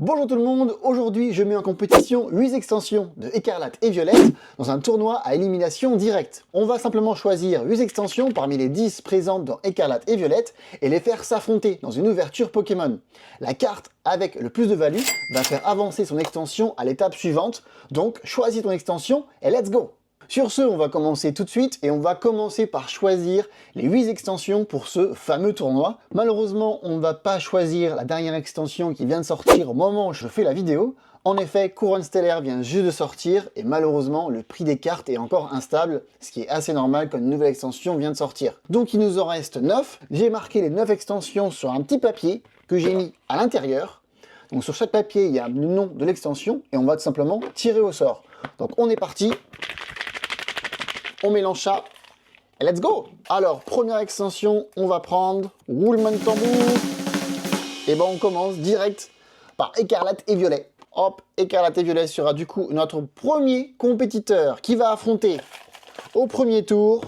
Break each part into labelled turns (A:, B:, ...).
A: Bonjour tout le monde, aujourd'hui je mets en compétition 8 extensions de Écarlate et Violette dans un tournoi à élimination directe. On va simplement choisir 8 extensions parmi les 10 présentes dans Écarlate et Violette et les faire s'affronter dans une ouverture Pokémon. La carte avec le plus de value va faire avancer son extension à l'étape suivante, donc choisis ton extension et let's go! Sur ce, on va commencer tout de suite et on va commencer par choisir les 8 extensions pour ce fameux tournoi. Malheureusement, on ne va pas choisir la dernière extension qui vient de sortir au moment où je fais la vidéo. En effet, Couronne Stellaire vient juste de sortir et malheureusement, le prix des cartes est encore instable, ce qui est assez normal quand une nouvelle extension vient de sortir. Donc il nous en reste 9. J'ai marqué les 9 extensions sur un petit papier que j'ai mis à l'intérieur. Donc sur chaque papier, il y a le nom de l'extension et on va tout simplement tirer au sort. Donc on est parti. On mélange ça et let's go! Alors, première extension, on va prendre roulement de tambour. Et ben on commence direct par Écarlate et Violet. Hop, Écarlate et Violet sera du coup notre premier compétiteur qui va affronter au premier tour.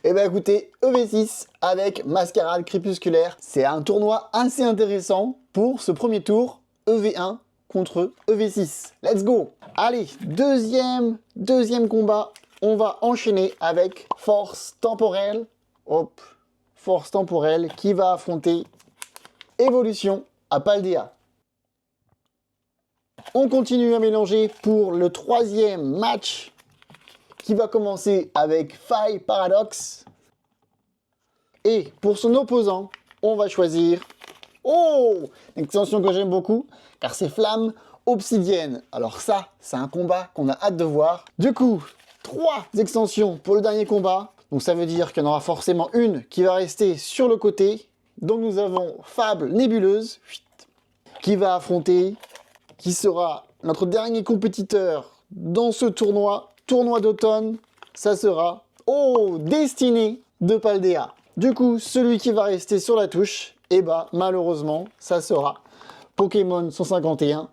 A: Et ben écoutez, EV6 avec Mascarade Crépusculaire. C'est un tournoi assez intéressant pour ce premier tour, EV1 contre EV6. Let's go! Allez, deuxième combat. On va enchaîner avec Force Temporelle. Hop, Force Temporelle qui va affronter Évolution à Paldea. On continue à mélanger pour le troisième match qui va commencer avec Faille Paradoxe. Et pour son opposant, on va choisir... Oh, une extension que j'aime beaucoup car c'est Flamme Obsidienne. Alors ça, c'est un combat qu'on a hâte de voir. Du coup... 3 extensions pour le dernier combat. Donc ça veut dire qu'il y en aura forcément une qui va rester sur le côté. Donc nous avons Fable Nébuleuse qui va affronter, qui sera notre dernier compétiteur dans ce tournoi d'automne. Ça sera Destinée de Paldea. Du coup, celui qui va rester sur la touche, et bah malheureusement, ça sera Pokémon 151.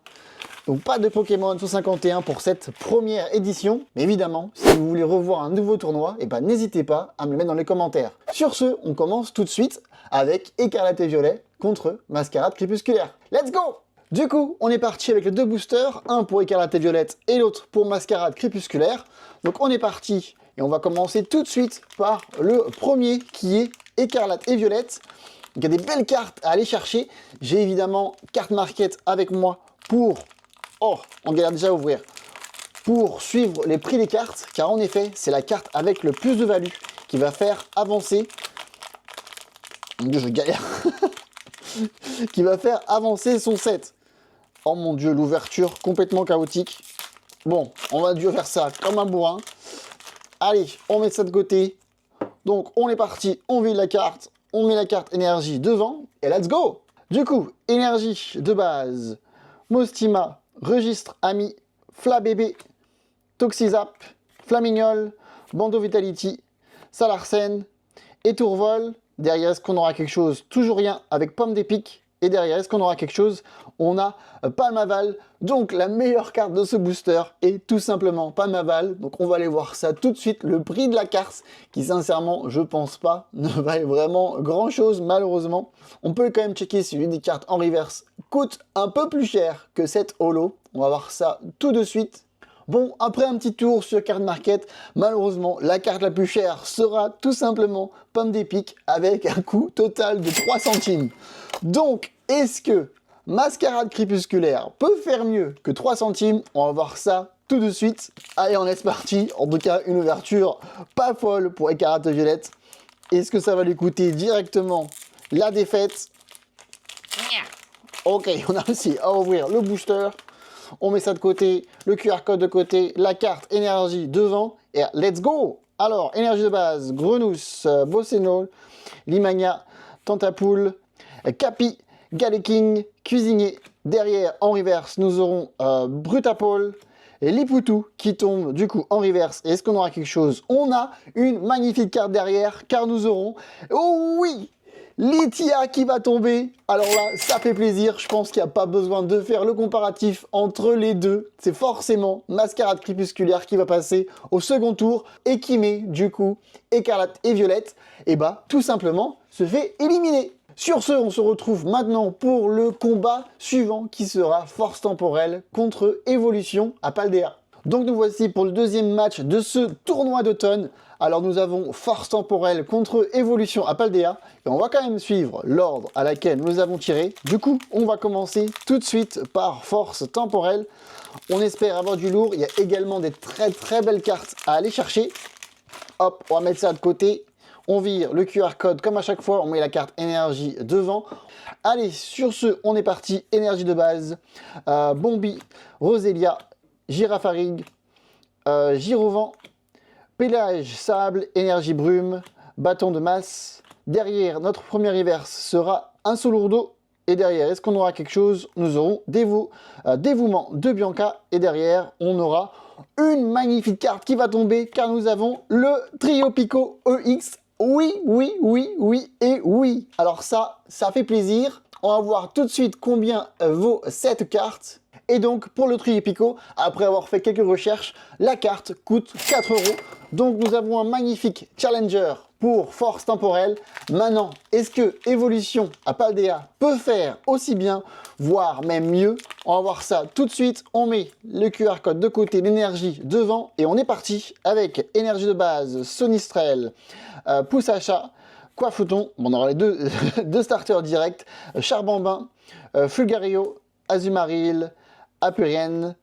A: Donc pas de Pokémon 151 pour cette première édition. Mais évidemment, si vous voulez revoir un nouveau tournoi, et ben n'hésitez pas à me le mettre dans les commentaires. Sur ce, on commence tout de suite avec Écarlate et Violet contre Mascarade Crépusculaire. Let's go! Du coup, on est parti avec les 2 boosters, un pour Écarlate et Violette et l'autre pour Mascarade Crépusculaire. Donc on est parti et on va commencer tout de suite par le premier qui est Écarlate et Violette. Il y a des belles cartes à aller chercher. J'ai évidemment Carte Market avec moi pour... Oh, on galère déjà à ouvrir. Pour suivre les prix des cartes, car en effet, c'est la carte avec le plus de value qui va faire avancer... Mon Dieu, je galère. Qui va faire avancer son set. Oh mon Dieu, l'ouverture complètement chaotique. Bon, on va dû faire ça comme un bourrin. Allez, on met ça de côté. Donc, on est parti, on vide la carte. On met la carte énergie devant et let's go! Du coup, énergie de base, Mostima, Registre Ami, Flabébé, Toxizap, Flamignol, Bando Vitality, Salarsen et Tourvol. Derrière, est-ce qu'on aura quelque chose? Toujours rien avec Pomme d'Épique. Et derrière, est-ce qu'on aura quelque chose? On a Palmaval. Donc, la meilleure carte de ce booster est tout simplement Palmaval. Donc, on va aller voir ça tout de suite. Le prix de la carte, qui sincèrement, je pense pas, ne valait vraiment grand-chose, malheureusement. On peut quand même checker si l'une des cartes en reverse coûte un peu plus cher que cette holo. On va voir ça tout de suite. Bon, après un petit tour sur Carte Market, malheureusement, la carte la plus chère sera tout simplement Pomme d'Épique avec un coût total de 3 centimes. Donc, est-ce que Mascarade Crépusculaire peut faire mieux que 3 centimes? On va voir ça tout de suite. Allez, on laisse parti. En tout cas, une ouverture pas folle pour Écarlate et Violette. Est-ce que ça va lui coûter directement la défaite? Ok, on a réussi à ouvrir le booster. On met ça de côté, le QR code de côté, la carte énergie devant, et let's go! Alors, énergie de base, Grenousse, Bossénol, Limagna, Tantapoule, Capi, Galeking, Cuisinier. Derrière, en reverse, nous aurons Brutapole, et Lipoutou qui tombe du coup en reverse. Et est-ce qu'on aura quelque chose? On a une magnifique carte derrière, car nous aurons... Oh oui! Litia qui va tomber. Alors là, ça fait plaisir. Je pense qu'il n'y a pas besoin de faire le comparatif entre les deux. C'est forcément Mascarade Crépusculaire qui va passer au second tour et qui met du coup Écarlate et Violette. Et bah, tout simplement, se fait éliminer. Sur ce, on se retrouve maintenant pour le combat suivant qui sera Force Temporelle contre Évolution à Paldea. Donc nous voici pour le deuxième match de ce tournoi d'automne. Alors nous avons Force Temporelle contre Évolution à Paldea. Et on va quand même suivre l'ordre à laquelle nous avons tiré. Du coup, on va commencer tout de suite par Force Temporelle. On espère avoir du lourd. Il y a également des très belles cartes à aller chercher. Hop, on va mettre ça de côté. On vire le QR code comme à chaque fois. On met la carte énergie devant. Allez, sur ce, on est parti. Énergie de base. Bombi, Roselia, Girafarig, Girovent, Pélage, Sable, Énergie Brume, Bâton de masse. Derrière, notre premier reverse sera un Solourdo. Et derrière, est-ce qu'on aura quelque chose? Nous aurons Dévouement de Bianca. Et derrière, on aura une magnifique carte qui va tomber car nous avons le Trio Pico EX. Oui, oui, oui, oui et oui. Alors ça fait plaisir. On va voir tout de suite combien vaut cette carte. Et donc, pour le Trio Pico, après avoir fait quelques recherches, la carte coûte 4 €. Donc, nous avons un magnifique Challenger pour Force Temporelle. Maintenant, est-ce que Évolution à Paldea peut faire aussi bien, voire même mieux? On va voir ça tout de suite. On met le QR code de côté, l'énergie devant, et on est parti avec énergie de base, Sonistrel, Pousse à chat, Coiffeton, bon, on aura les deux starters directs, Charbambin, Fulgario, Azumarill, Apurien,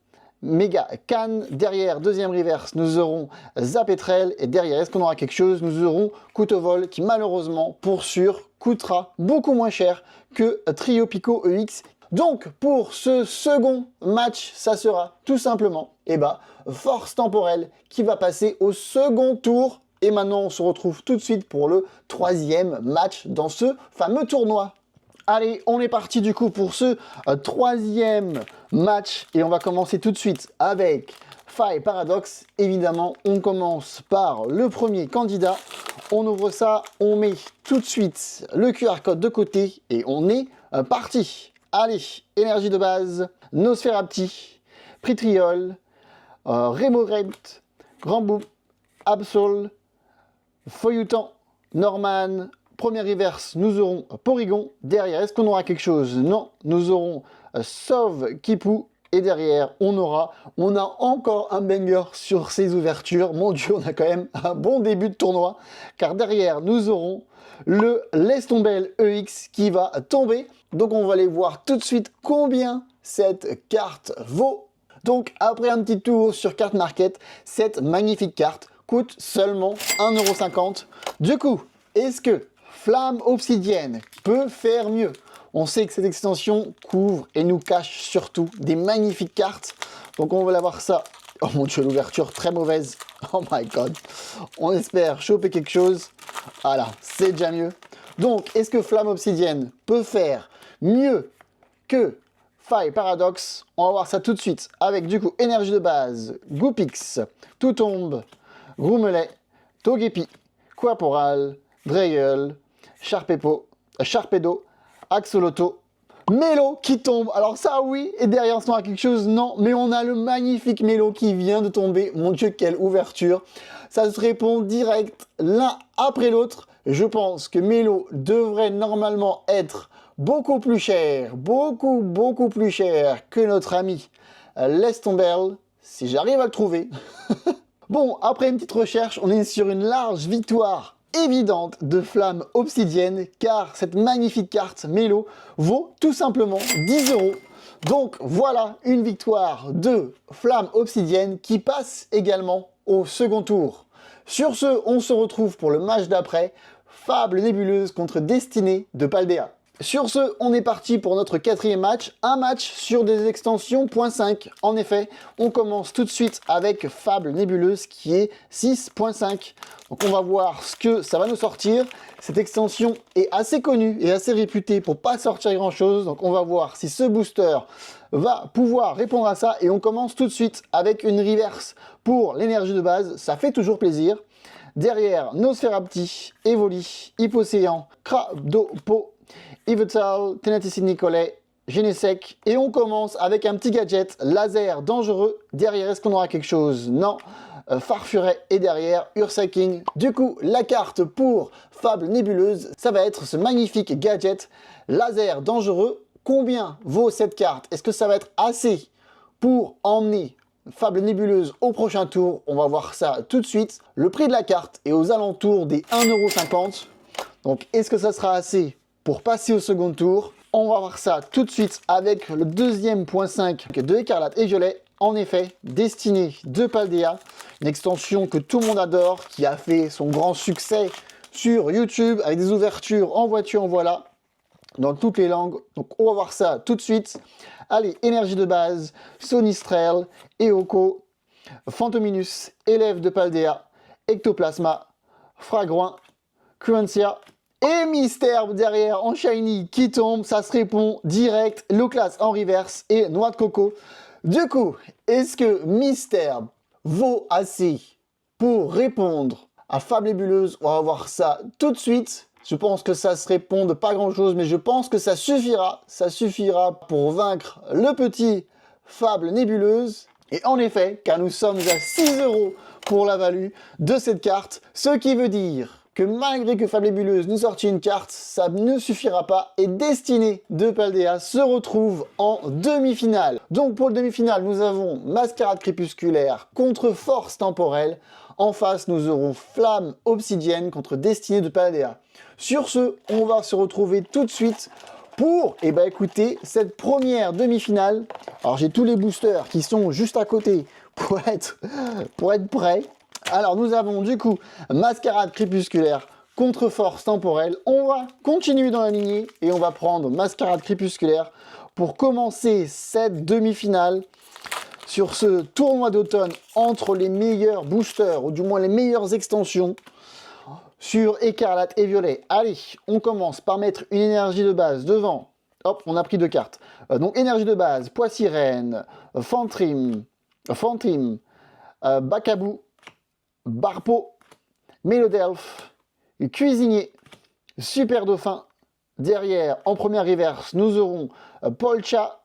A: Méga Cannes. Derrière, deuxième reverse, nous aurons Zapetrel. Et derrière, est-ce qu'on aura quelque chose? Nous aurons Couteau-Vol qui, malheureusement, pour sûr, coûtera beaucoup moins cher que Trio Pico EX. Donc, pour ce second match, ça sera tout simplement Force Temporelle qui va passer au second tour. Et maintenant, on se retrouve tout de suite pour le troisième match dans ce fameux tournoi. Allez, on est parti du coup pour ce troisième match et on va commencer tout de suite avec Faille Paradoxe. Évidemment, on commence par le premier candidat. On ouvre ça, on met tout de suite le QR code de côté et on est parti. Allez, énergie de base, Nosferapti, Pritriol, Remoraid, Grand Boom, Absol, Feuilleton, Norman. Premier reverse, nous aurons Porygon. Derrière, est-ce qu'on aura quelque chose? Non, nous aurons Sauve Kipou. Et derrière, on a encore un banger sur ces ouvertures. Mon Dieu, on a quand même un bon début de tournoi. Car derrière, nous aurons le Lestombel EX qui va tomber. Donc, on va aller voir tout de suite combien cette carte vaut. Donc, après un petit tour sur Carte Market, cette magnifique carte coûte seulement 1,50 €. Du coup, est-ce que Flamme Obsidienne peut faire mieux? On sait que cette extension couvre et nous cache surtout des magnifiques cartes. Donc on va aller voir ça. Oh mon Dieu, l'ouverture très mauvaise. Oh my god. On espère choper quelque chose. Voilà, c'est déjà mieux. Donc, est-ce que Flamme Obsidienne peut faire mieux que Faille Paradoxe? On va voir ça tout de suite avec du coup énergie de base, Goupix, Toutombe, Groumelet, Togepi, Quaporal, Dreyeul, Charpedo, Axoloto, Mélo qui tombe. Alors ça oui, et derrière on a quelque chose, non, mais on a le magnifique Mélo qui vient de tomber. Mon Dieu, quelle ouverture. Ça se répond direct l'un après l'autre. Je pense que Mélo devrait normalement être beaucoup plus cher, beaucoup plus cher que notre ami Lestombel, si j'arrive à le trouver. Bon, après une petite recherche, on est sur une large victoire évidente de Flamme Obsidienne, car cette magnifique carte Mélo vaut tout simplement 10 €. Donc voilà une victoire de Flamme Obsidienne qui passe également au second tour. Sur ce, on se retrouve pour le match d'après, Fable Nébuleuse contre Destinée de Paldea. Sur ce, on est parti pour notre quatrième match, un match sur des extensions .5. En effet, on commence tout de suite avec Fable Nébuleuse qui est 6.5. Donc on va voir ce que ça va nous sortir. Cette extension est assez connue et assez réputée pour pas sortir grand chose. Donc on va voir si ce booster va pouvoir répondre à ça. Et on commence tout de suite avec une reverse pour l'énergie de base. Ça fait toujours plaisir. Derrière, Nosferapti, Evoli, Hypocéan, Cradopo, Yveltal, Tenaticide Nicolet, Genesec. Et on commence avec un petit gadget laser dangereux. Derrière, est-ce qu'on aura quelque chose? Non. Farfuret et derrière Ursaking. Du coup, la carte pour Fable Nébuleuse, ça va être ce magnifique gadget laser dangereux. Combien vaut cette carte? Est-ce que ça va être assez pour emmener Fable Nébuleuse au prochain tour? On va voir ça tout de suite. Le prix de la carte est aux alentours des 1,50 €. Donc, est-ce que ça sera assez pour passer au second tour? On va voir ça tout de suite avec le deuxième point 5 de Écarlate et Violet. En effet, Destinée de Paldea, une extension que tout le monde adore, qui a fait son grand succès sur YouTube avec des ouvertures en voiture, en voilà, dans toutes les langues. Donc on va voir ça tout de suite. Allez, énergie de base, Sonistrel, Eoko, Phantominus, élève de Paldea, Ectoplasma, Fragouin, Cruencia et Mystère derrière en shiny qui tombe. Ça se répond direct. Loclas en reverse et Noix de Coco. Du coup, est-ce que Mystère vaut assez pour répondre à Fable Nébuleuse? On va voir ça tout de suite. Je pense que ça se répond de pas grand-chose, mais je pense que ça suffira. Ça suffira pour vaincre le petit Fable Nébuleuse. Et en effet, car nous sommes à 6 € pour la value de cette carte, ce qui veut dire que malgré que Fable Nébuleuse nous sortit une carte, ça ne suffira pas et Destinée de Paldea se retrouve en demi-finale. Donc pour le demi-finale, nous avons Mascarade Crépusculaire contre Force Temporelle. En face, nous aurons Flamme Obsidienne contre Destinée de Paldea. Sur ce, on va se retrouver tout de suite pour, écoutez, cette première demi-finale. Alors j'ai tous les boosters qui sont juste à côté pour être prêts. Alors nous avons du coup Mascarade Crépusculaire contre Force Temporelle. On va continuer dans la lignée et on va prendre Mascarade Crépusculaire pour commencer cette demi-finale sur ce tournoi d'automne entre les meilleurs boosters, ou du moins les meilleures extensions sur Écarlate et Violet. Allez, on commence par mettre une énergie de base devant. Hop, on a pris 2 cartes. Donc énergie de base, Poissirène, Fantrim, Bacabou, Barpo, Mélodelphe, Cuisinier, Super Dauphin. Derrière, en première reverse, nous aurons Polcha.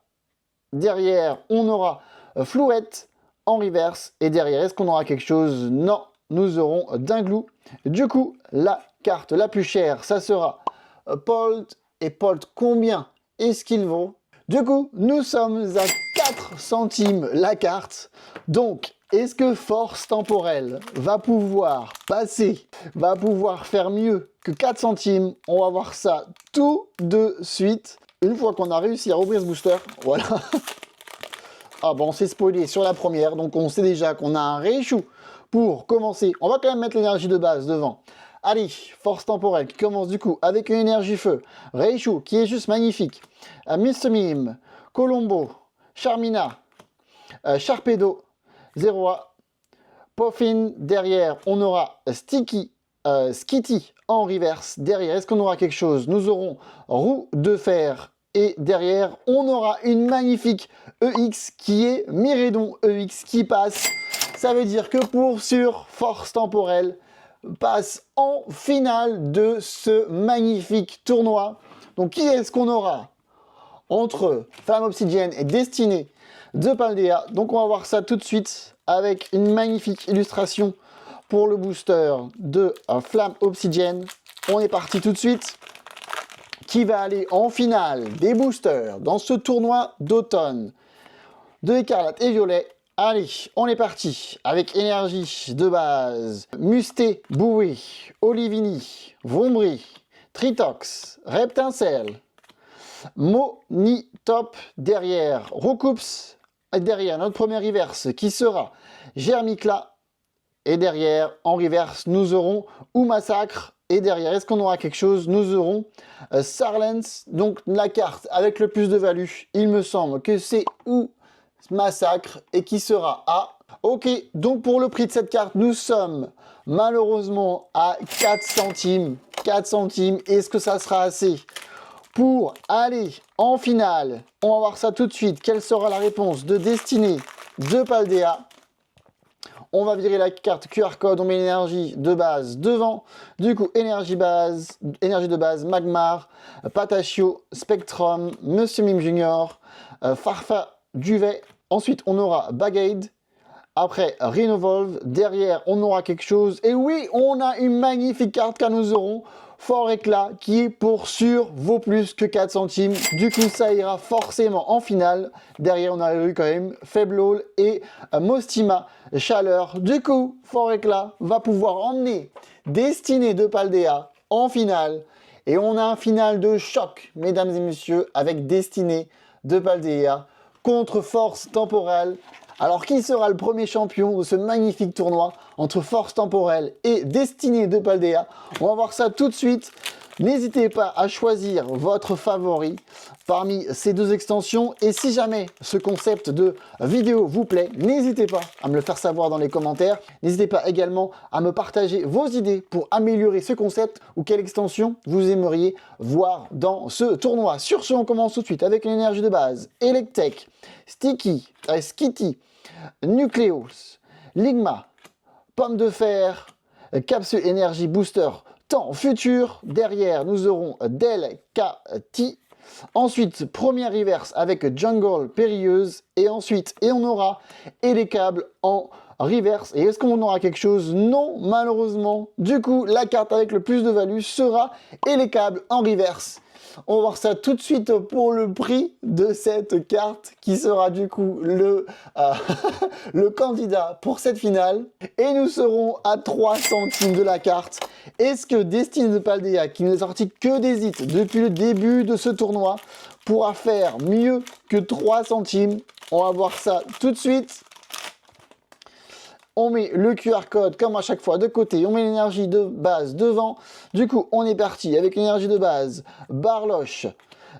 A: Derrière, on aura Flouette en reverse. Et derrière, est-ce qu'on aura quelque chose? Non, nous aurons Dinglou. Du coup, la carte la plus chère, ça sera Polt. Et Polt, combien est-ce qu'il vaut? Du coup, nous sommes à 4 centimes la carte. Donc, est-ce que Force Temporelle va pouvoir passer, va pouvoir faire mieux que 4 centimes? On va voir ça tout de suite. Une fois qu'on a réussi à ouvrir ce booster, voilà. Ah bon, on s'est spoilé sur la première, donc on sait déjà qu'on a un rééchou pour commencer. On va quand même mettre l'énergie de base devant. Allez, Force Temporelle qui commence du coup avec une énergie feu. Rééchou qui est juste magnifique. Mr. Mime, Colombo, Charmina, Sharpedo, Zeroa, Poffin. Derrière, on aura Skitty en reverse. Derrière, est-ce qu'on aura quelque chose? Nous aurons Roue de Fer. Et derrière, on aura une magnifique EX qui est Miredon EX qui passe. Ça veut dire que sur Force Temporelle passe en finale de ce magnifique tournoi. Donc qui est-ce qu'on aura entre Flamme Obsidienne et Destinée de Paldea? Donc on va voir ça tout de suite avec une magnifique illustration pour le booster de Flamme Obsidienne. On est parti tout de suite. Qui va aller en finale des boosters dans ce tournoi d'automne de Écarlate et Violet? Allez, on est parti avec énergie de base. Musté, Boué, Olivini, Vombry, Tritox, Reptincelle, Monitop derrière, Roucoups, et derrière notre premier reverse qui sera Germicla. Et derrière, en reverse, nous aurons Ou Massacre. Et derrière, est-ce qu'on aura quelque chose? Nous aurons Sarlens. Donc la carte avec le plus de value, il me semble que c'est Ou Massacre et qui sera à... Ok, donc pour le prix de cette carte, nous sommes malheureusement à 4 centimes. 4 centimes, est-ce que ça sera assez pour aller en finale? On va voir ça tout de suite. Quelle sera la réponse de Destinée de Paldea? On va virer la carte QR code, on met l'énergie de base devant. Du coup, énergie de base, Magmar, Patachio, Spectrum, Monsieur Mime Junior, Farfa, Duvet. Ensuite, on aura Bagade. Après, Rhinovolve. Derrière, on aura quelque chose. Et oui, on a une magnifique carte car nous aurons Fort Éclat qui, pour sûr, vaut plus que 4 centimes. Du coup, ça ira forcément en finale. Derrière, on a eu quand même Faiblol et Mostima Chaleur. Du coup, Fort Éclat va pouvoir emmener Destinée de Paldea en finale. Et on a un final de choc, mesdames et messieurs, avec Destinée de Paldea contre Force Temporelle. Alors, qui sera le premier champion de ce magnifique tournoi entre Force Temporelle et Destinée de Paldea? On va voir ça tout de suite. N'hésitez pas à choisir votre favori parmi ces deux extensions. Et si jamais ce concept de vidéo vous plaît, n'hésitez pas à me le faire savoir dans les commentaires. N'hésitez pas également à me partager vos idées pour améliorer ce concept ou quelle extension vous aimeriez voir dans ce tournoi. Sur ce, on commence tout de suite avec une énergie de base. Electek, Skitty, Nucleus, Ligma, Pomme de Fer, Capsule Énergie Booster, Temps Futur. Derrière, nous aurons Delcati. Ensuite, première reverse avec Jungle Périlleuse. Et ensuite, on aura les câbles en reverse. Et est-ce qu'on aura quelque chose? Non, malheureusement. Du coup, la carte avec le plus de value sera les câbles en reverse. On va voir ça tout de suite pour le prix de cette carte qui sera du coup le candidat pour cette finale. Et nous serons à 3 centimes de la carte. Est-ce que Destinée de Paldea, qui n'est sorti que des hits depuis le début de ce tournoi, pourra faire mieux que 3 centimes? On va voir ça tout de suite. On met le QR code comme à chaque fois de côté, on met l'énergie de base devant. Du coup, on est parti avec l'énergie de base. Barloche,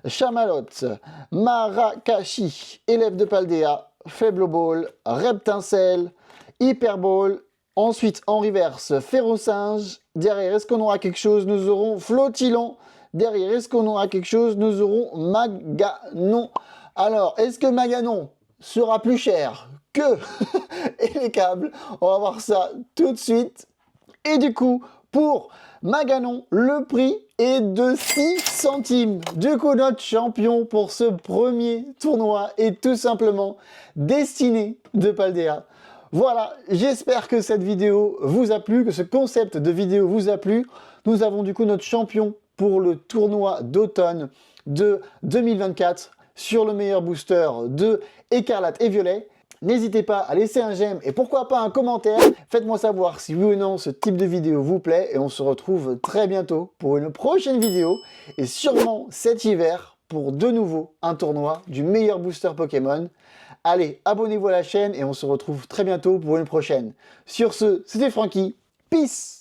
A: Chamalotte, Marakashi, Élève de Paldea, Faible Ball, Reptincelle, Hyperball. Ensuite, en reverse, Férocinge. Derrière, est-ce qu'on aura quelque chose? Nous aurons Flotilon. Derrière, est-ce qu'on aura quelque chose? Nous aurons Maganon. Alors, est-ce que Maganon sera plus cher que les câbles? On va voir ça tout de suite. Et du coup, pour Maganon, le prix est de 6 centimes. Du coup, notre champion pour ce premier tournoi est tout simplement Destinée de Paldea. Voilà, j'espère que cette vidéo vous a plu, que ce concept de vidéo vous a plu. Nous avons du coup notre champion pour le tournoi d'automne de 2024 sur le meilleur booster de Écarlate et Violet. N'hésitez pas à laisser un j'aime et pourquoi pas un commentaire. Faites-moi savoir si oui ou non ce type de vidéo vous plaît et on se retrouve très bientôt pour une prochaine vidéo et sûrement cet hiver pour de nouveau un tournoi du meilleur booster Pokémon. Allez, abonnez-vous à la chaîne et on se retrouve très bientôt pour une prochaine. Sur ce, c'était Francky. Peace!